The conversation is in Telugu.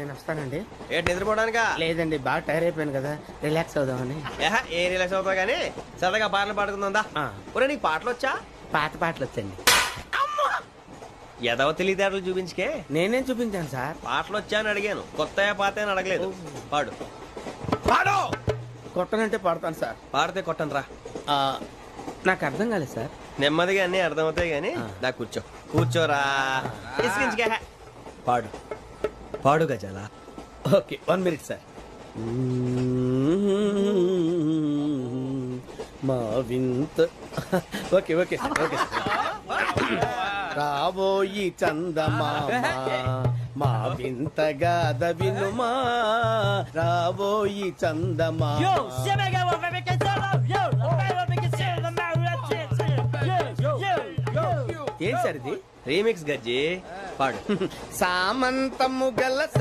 నేను వస్తానండి. ఏంటి నిద్రపోవడానికా? లేదండి, బాగా టైర్ అయిపోయాను కదా, రిలాక్స్ అవుదామని. ఏ రిలాక్స్ అవుతావు కానీ సరదాగా పాటలు పాడుకుందా? ఆ. ఒరే నీకు పాటలు వచ్చా? పాత పాటలు వచ్చండి. ఎదవ తెలివితేటలు చూపించుకే. నేనేం చూపించాను సార్? పాటలు వచ్చా అని అడిగాను, కొత్త పాత అని అడగలేదు. పాడు పాడు. కొట్టనంటే పడతాను సార్. పాడితే కొట్టను రా. నాకు అర్థం కాలేదు సార్. నెమ్మదిగా అన్ని అర్థమవుతాయి గానీ దా కూర్చో. కూర్చోరా. ఇసికించుకే. పాడు పాడు గజాల. Okay, 1 minute sir. మా వింత. Okay okay sir, okay sir. రాబోయి చందమామ మా వింతగా దవినుమా, రాబోయి చందమామ. ఏం సార్ ఇది? రీమిక్స్ గజ్జి. పాడు. సామంతము గల